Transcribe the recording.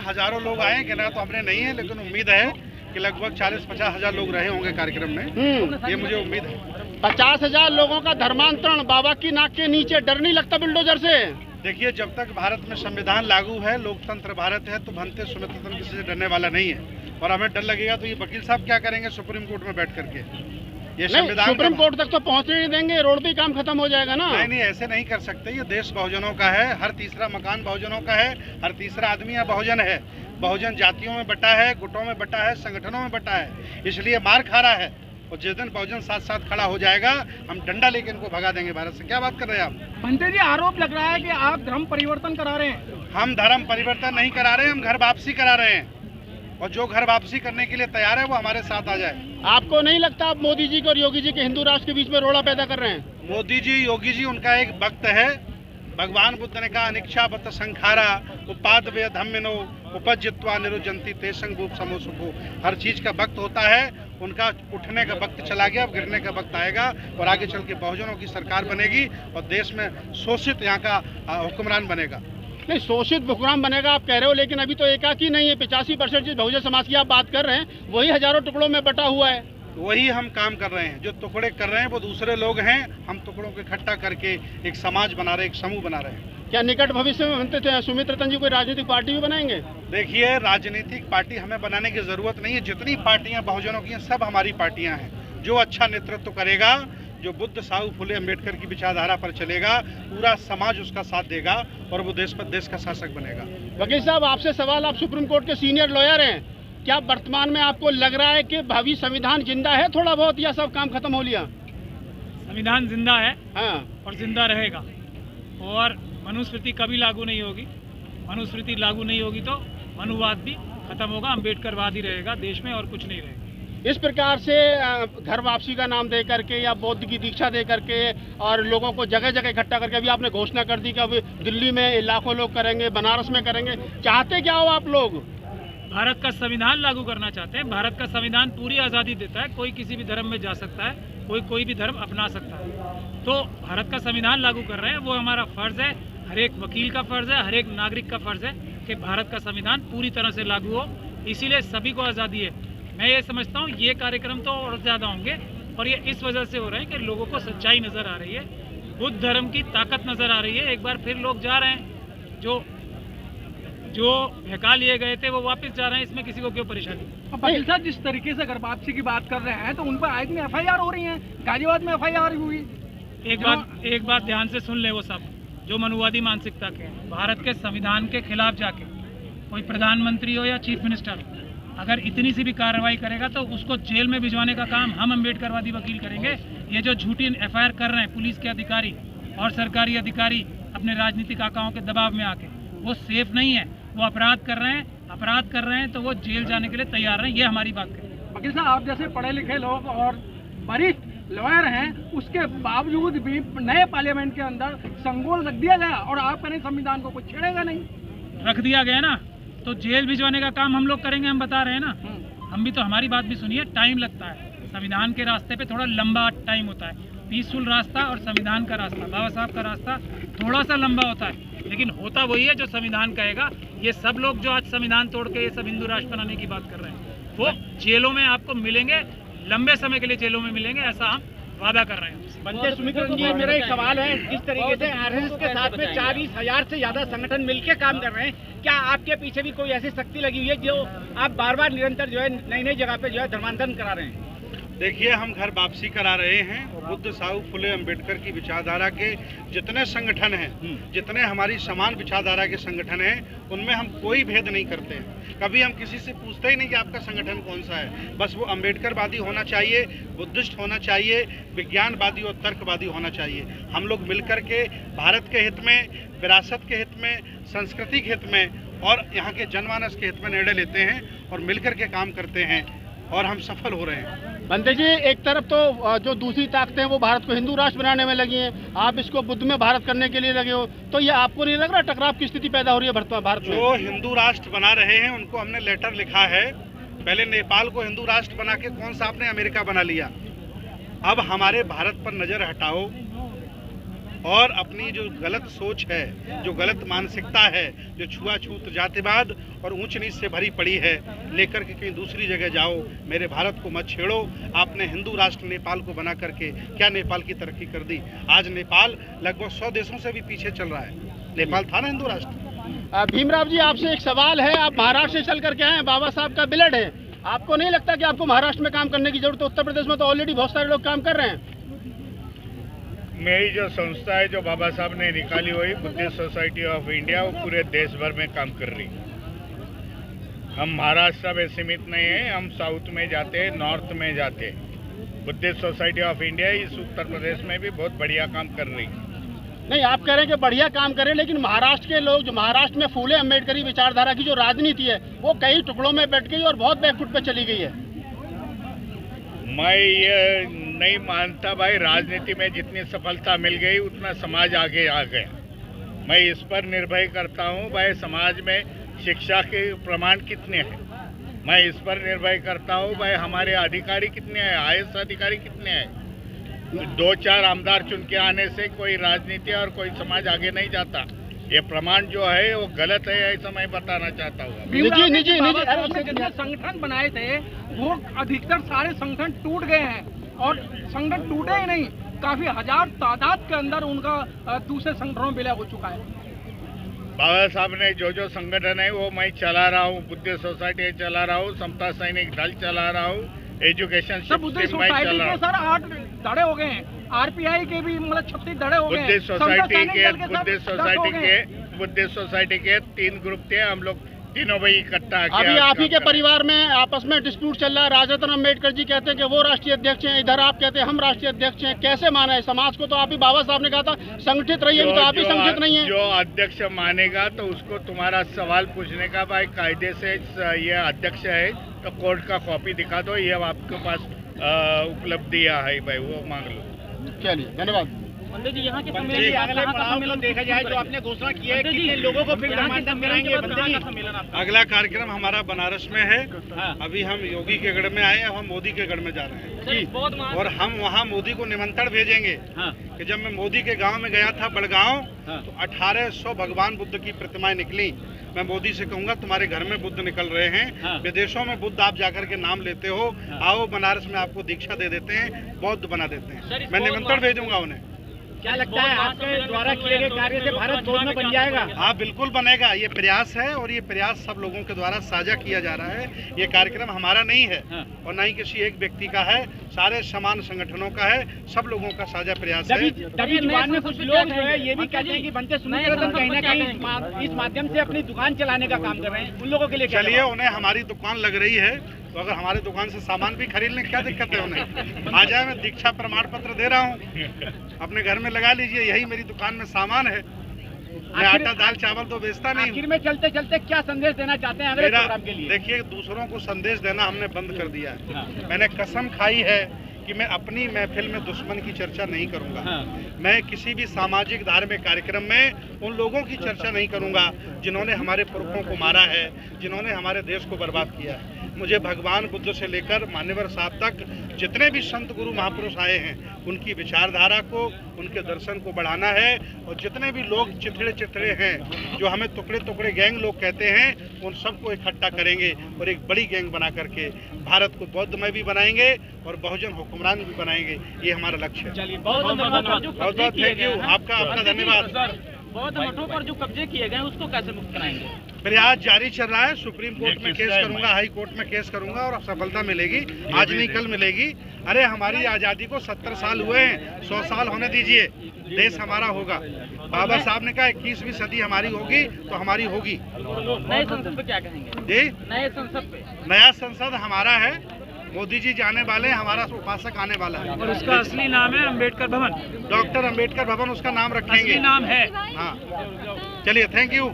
हजारों लोग आए, कहना तो हमने नहीं है, लेकिन उम्मीद है कि लगभग 40-50 हजार लोग रहे होंगे कार्यक्रम में, ये मुझे उम्मीद है। 50,000 लोगों का धर्मांतरण बाबा की नाक के नीचे, डर नहीं लगता बुलडोजर से? देखिए, जब तक भारत में संविधान लागू है, लोकतंत्र भारत है, तो बनते सुमित किसी से डरने वाला नहीं है। और हमें डर लगेगा तो ये वकील साहब क्या करेंगे सुप्रीम कोर्ट में बैठ करके? ये संविधान सुप्रीम कोर्ट तक तो पहुंचने नहीं देंगे, रोड पे काम खत्म हो जाएगा ना। नहीं, ऐसे नहीं कर सकते। ये देश बहुजनों का है, हर तीसरा मकान बहुजनों का है, हर तीसरा आदमी यहाँ बहुजन है। बहुजन जातियों में बटा है, गुटों में बटा है, संगठनों में बटा है, इसलिए मार खा रहा है। और जिस दिन बहुजन साथ साथ खड़ा हो जाएगा, हम डंडा लेके इनको भगा देंगे भारत से। क्या बात कर रहे हैं आप? पंडित जी, आरोप लग रहा है कि आप धर्म परिवर्तन करा रहे हैं। हम धर्म परिवर्तन नहीं करा रहे हैं, हम घर वापसी करा रहे हैं। और जो घर वापसी करने के लिए तैयार है वो हमारे साथ आ जाए। आपको नहीं लगता आप मोदी जी को और योगी जी के हिंदू राष्ट्र के बीच में रोड़ा पैदा कर रहे हैं? मोदी जी, योगी जी उनका एक वक्त है। भगवान बुद्ध ने कहा अनिच्छा बत संखारा उपाद वे धम्मिनो उपजित्वा निरुजंती तेसंग भूप समो सुखो। हर चीज का वक्त होता है, उनका उठने का वक्त चला गया, अब गिरने का वक्त आएगा और आगे चल के बहुजनों की सरकार बनेगी और देश में शोषित यहाँ का हुक्मरान बनेगा। नहीं, शोषित हुक्मरान बनेगा आप कह रहे हो, लेकिन अभी तो एकाकी नहीं है। 85% जिस बहुजन समाज की आप बात कर रहे हैं वही हजारों टुकड़ों में बटा हुआ है। वही हम काम कर रहे हैं। जो टुकड़े कर रहे हैं वो दूसरे लोग हैं, हम टुकड़ों को इकट्ठा करके एक समाज बना रहे हैं, एक समूह बना रहे हैं। क्या निकट भविष्य में बनते थे सुमित रतन जी कोई राजनीतिक पार्टी भी बनाएंगे? देखिए, राजनीतिक पार्टी हमें बनाने की जरूरत नहीं है। जितनी पार्टियां बहुजनों की हैं सब हमारी पार्टियां हैं। जो अच्छा नेतृत्व करेगा, जो बुद्ध साहू फुले अम्बेडकर की विचारधारा पर चलेगा, पूरा समाज उसका साथ देगा और वो देश का शासक बनेगा। वकील साहब, आपसे सवाल, आप सुप्रीम कोर्ट के सीनियर लॉयर हैं, क्या वर्तमान में आपको लग रहा है कि भावी संविधान जिंदा है थोड़ा बहुत, या सब काम खत्म हो लिया? संविधान जिंदा है, हाँ, और जिंदा रहेगा। और मनुस्मृति कभी लागू नहीं होगी। मनुस्मृति लागू नहीं होगी तो मनुवाद भी खत्म होगा, अम्बेडकरवाद ही रहेगा देश में और कुछ नहीं रहेगा। इस प्रकार से घर वापसी का नाम दे करके या बौद्ध की दीक्षा दे करके और लोगों को जगह जगह इकट्ठा करके अभी आपने घोषणा कर दी कि अभी दिल्ली में लाखों लोग करेंगे, बनारस में करेंगे, चाहते क्या हो आप लोग? भारत का संविधान लागू करना चाहते हैं। भारत का संविधान पूरी आज़ादी देता है, कोई किसी भी धर्म में जा सकता है, कोई भी धर्म अपना सकता है। तो भारत का संविधान लागू कर रहे हैं, वो हमारा फर्ज है, हर एक वकील का फर्ज है, हर एक नागरिक का फर्ज है कि भारत का संविधान पूरी तरह से लागू हो। इसीलिए सभी को आज़ादी है। मैं ये समझता हूँ ये कार्यक्रम तो और ज़्यादा होंगे, और ये इस वजह से हो रहे हैं कि लोगों को सच्चाई नज़र आ रही है, बुद्ध धर्म की ताकत नज़र आ रही है। एक बार फिर लोग जा रहे हैं, जो बहका लिए गए थे वो वापस जा रहे हैं। इसमें किसी को क्यों परेशानी? वकील साहब, जिस तरीके से घर वापसी की बात कर रहे हैं तो उन पर आज में FIR हो रही है, गाजियाबाद में FIR हुई। एक बात ध्यान से सुन ले, वो सब जो मनुवादी मानसिकता के भारत के संविधान के खिलाफ जाके कोई प्रधानमंत्री हो या चीफ मिनिस्टर हो, अगर इतनी सी भी कार्रवाई करेगा तो उसको जेल में भिजवाने का काम हम अम्बेडकरवादी वकील करेंगे। ये जो झूठी FIR कर रहे हैं पुलिस के अधिकारी और सरकारी अधिकारी अपने राजनीतिक आकाओं के दबाव में आके, वो सेफ नहीं है। वो अपराध कर रहे हैं तो वो जेल जाने के लिए तैयार हैं। ये हमारी बात करें। वकील साहब, आप जैसे पढ़े लिखे लोग और वरिष्ठ लॉयर हैं, उसके बावजूद भी नए पार्लियामेंट के अंदर संगोल रख दिया गया और आप कहें संविधान को कुछ छेड़ेगा नहीं। रख दिया गया ना, तो जेल भिजवाने का काम हम लोग करेंगे, हम बता रहे हैं ना। हम भी तो, हमारी बात भी सुनिए, टाइम लगता है। संविधान के रास्ते पे थोड़ा लंबा टाइम होता है। पीसफुल रास्ता और संविधान का रास्ता, बाबा साहब का रास्ता थोड़ा सा लंबा होता है, लेकिन होता वही है जो संविधान कहेगा। ये सब लोग जो आज संविधान तोड़ के ये सब हिंदू राष्ट्र बनाने की बात कर रहे हैं, वो जेलों में आपको मिलेंगे, लंबे समय के लिए जेलों में मिलेंगे, ऐसा हम वादा कर रहे हैं। बनते सुमित रतन जी, मेरा एक सवाल है, जिस तरीके से RSS के साथ में 40,000 से ज्यादा संगठन मिलकर काम कर रहे हैं, क्या आपके पीछे भी कोई ऐसी शक्ति लगी हुई है जो आप बार बार निरंतर जो है नई जगह पे जो है धर्मांतरण करा रहे हैं? देखिए, हम घर वापसी करा रहे हैं। बुद्ध साहू फुले अम्बेडकर की विचारधारा के जितने संगठन हैं, जितने हमारी समान विचारधारा के संगठन हैं, उनमें हम कोई भेद नहीं करते हैं। कभी हम किसी से पूछते ही नहीं कि आपका संगठन कौन सा है। बस वो अम्बेडकरवादी होना चाहिए, बुद्धिस्ट होना चाहिए, विज्ञानवादी और तर्कवादी होना चाहिए। हम लोग मिलकर के भारत के हित में, विरासत के हित में, संस्कृति के हित में और यहाँ के जनमानस के हित में निर्णय लेते हैं और मिलकर के काम करते हैं और हम सफल हो रहे हैं। बनते जी, एक तरफ तो जो दूसरी ताकतें हैं वो भारत को हिंदू राष्ट्र बनाने में लगी हैं, आप इसको बुद्ध में भारत करने के लिए लगे हो, तो ये आपको नहीं लग रहा टकराव की स्थिति पैदा हो रही है भारत में? जो हिंदू राष्ट्र बना रहे हैं उनको हमने लेटर लिखा है। पहले नेपाल को हिंदू राष्ट्र बना के कौन सा आपने अमेरिका बना लिया। अब हमारे भारत पर नजर हटाओ और अपनी जो गलत सोच है, जो गलत मानसिकता है, जो छुआछूत जातिवाद और ऊंच नीच से भरी पड़ी है, लेकर के कहीं दूसरी जगह जाओ, मेरे भारत को मत छेड़ो। आपने हिंदू राष्ट्र नेपाल को बना करके क्या नेपाल की तरक्की कर दी? आज नेपाल लगभग 100 देशों से भी पीछे चल रहा है। नेपाल था ना हिंदू राष्ट्र। भीमराव जी, आपसे एक सवाल है। आप महाराष्ट्र से चल करके आए हैं, बाबा साहब का बिलड है। आपको नहीं लगता कि आपको महाराष्ट्र में काम करने की जरूरत है? उत्तर प्रदेश में तो ऑलरेडी बहुत सारे लोग काम कर रहे हैं। मेरी जो संस्था है, जो बाबा साहब ने निकाली हुई बुद्धिस्ट सोसाइटी ऑफ इंडिया, वो पूरे देश भर में काम कर रही। हम महाराष्ट्र में सीमित नहीं है, हम साउथ में जाते हैं, नॉर्थ में जाते हैं। बुद्धिस्ट सोसाइटी ऑफ इंडिया इस उत्तर प्रदेश में भी बहुत बढ़िया काम कर रही। नहीं, आप कह रहे हैं कि बढ़िया काम कर रहे हैं, लेकिन महाराष्ट्र के लोग, जो महाराष्ट्र में फूले अम्बेडकरी विचारधारा की जो राजनीति है, वो कई टुकड़ों में बैठ गई और बहुत बैकफुट पे चली गई है। मैं ये नहीं मानता भाई, राजनीति में जितनी सफलता मिल गई उतना समाज आगे आ गया। मैं इस पर निर्भर करता हूँ भाई, समाज में शिक्षा के प्रमाण कितने हैं। मैं इस पर निर्भर करता हूँ भाई, हमारे अधिकारी कितने हैं, IAS अधिकारी कितने हैं। 2-4 आमदार चुन के आने से कोई राजनीति और कोई समाज आगे नहीं जाता। ये प्रमाण जो है वो गलत है, ऐसा मैं बताना चाहता हूँ। निजी जितने संगठन बनाए थे वो अधिकतर सारे संगठन टूट गए हैं, और संगठन टूटे ही नहीं, काफी हजार तादाद के अंदर उनका दूसरे संगठनों में विलय हो चुका है। बाबा साहब ने जो संगठन है वो मैं चला रहा हूँ, बुद्धिस्ट सोसाइटी चला रहा हूँ, समता सैनिक दल चला रहा हूँ, एजुकेशन सब बुद्धिस्ट सोसाइटी के सर 8 धड़े हो गए हैं, RPI के भी मतलब 36 धड़े हो गए हैं। बुद्धिस्ट सोसाइटी के 3 ग्रुप थे, हम लोग तीनों भाई इकट्ठा। अभी आप ही के परिवार में आपस में डिस्प्यूट चल रहा है। राजरत्न अम्बेडकर जी कहते हैं कि वो राष्ट्रीय अध्यक्ष हैं, इधर आप कहते हैं हम राष्ट्रीय अध्यक्ष हैं। कैसे माना है? समाज को तो आप ही, बाबा साहब ने कहा था संगठित रहिए, तो आप ही संगठित नहीं है। जो अध्यक्ष मानेगा तो उसको तुम्हारा सवाल पूछने का भाई कायदे से ये अध्यक्ष है तो कोर्ट का कॉपी दिखा दो, ये आपके पास उपलब्धियां है भाई, वो मांग लो। चलिए, धन्यवाद। बंदे जी, यहाँ के अगले पड़ाव में देखा जाए जो आपने घोषणा की है, कितने लोगों को फिर धर्मांतरण कराएंगे? अगला कार्यक्रम हमारा बनारस में है। अभी हम योगी के गढ़ में आए, अब हम मोदी के गढ़ में जा रहे हैं और हम वहाँ मोदी को निमंत्रण भेजेंगे कि जब मैं मोदी के गांव में गया था, बड़गांव, तो 1800 भगवान बुद्ध की प्रतिमाएं निकली। मैं मोदी से कहूंगा तुम्हारे घर में बुद्ध निकल रहे हैं, विदेशों में बुद्ध आप जाकर के नाम लेते हो, आओ बनारस में आपको दीक्षा दे देते हैं, बौद्ध बना देते हैं। मैं निमंत्रण भेजूंगा उन्हें। क्या लगता है आपके द्वारा किए गए कार्य से भारत बौद्ध में बन जाएगा? हाँ, बिल्कुल बनेगा। ये प्रयास है और ये प्रयास सब लोगों के द्वारा साझा किया जा रहा है। ये कार्यक्रम हमारा नहीं है और न ही किसी एक व्यक्ति का है, सारे समान संगठनों का है, सब लोगों का साझा प्रयास है। तभी जुबान में कुछ लोग जो है ये भी कहते हैं कि बनते सुनील कहीं न कहीं इस माध्यम से अपनी दुकान चलाने का काम कर रहे हैं। उन लोगों के लिए चलिए, उन्हें हमारी दुकान लग रही है तो अगर हमारे दुकान से सामान भी खरीद लें, क्या दिक्कत है उन्हें? आ जाए, मैं दीक्षा प्रमाण पत्र दे रहा हूँ, अपने घर में लगा लीजिए, यही मेरी दुकान में सामान है। मैं आटा दाल चावल तो बेचता नहीं। आखिर में चलते चलते क्या संदेश देना चाहते हैं अगले प्रोग्राम के लिए? देखिए, दूसरों को संदेश देना हमने बंद कर दिया है। मैंने कसम खाई है कि मैं अपनी महफिल में दुश्मन की चर्चा नहीं करूंगा। मैं किसी भी सामाजिक धार्मिक कार्यक्रम में उन लोगों की चर्चा नहीं करूंगा जिन्होंने हमारे पुरखों को मारा है, जिन्होंने हमारे देश को बर्बाद किया है। मुझे भगवान बुद्ध से लेकर मान्यवर साहब तक जितने भी संत गुरु महापुरुष आए हैं, उनकी विचारधारा को, उनके दर्शन को बढ़ाना है। और जितने भी लोग चिथड़े हैं, जो हमें टुकड़े टुकड़े गैंग लोग कहते हैं, उन सबको इकट्ठा करेंगे और एक बड़ी गैंग बना करके भारत को बौद्धमय भी बनाएंगे और बहुजन हुक्मरान भी बनाएंगे। ये हमारा लक्ष्य है। चलिए, बहुत बहुत थैंक यू, आपका धन्यवाद। बौद्ध मठों पर जो कब्जे किए गए उसको कैसे मुक्त कराएंगे? प्रयास जारी चल रहा है। सुप्रीम कोर्ट में केस करूंगा, हाई कोर्ट में केस करूंगा और सफलता मिलेगी। आज नहीं कल मिलेगी। अरे, हमारी आज़ादी को 70 साल हुए हैं, 100 साल होने दीजिए, देश हमारा होगा। बाबा साहब ने कहा 21वीं सदी हमारी होगी तो हमारी होगी। नए संसद पे क्या कहेंगे जी? नए संसद पे? नया संसद हमारा है, मोदी जी जाने वाले हैं, हमारा उपासक आने वाला है। और उसका असली नाम है अम्बेडकर भवन। डॉक्टर अम्बेडकर भवन उसका नाम रखेंगे। असली नाम है। हाँ, चलिए, थैंक यू।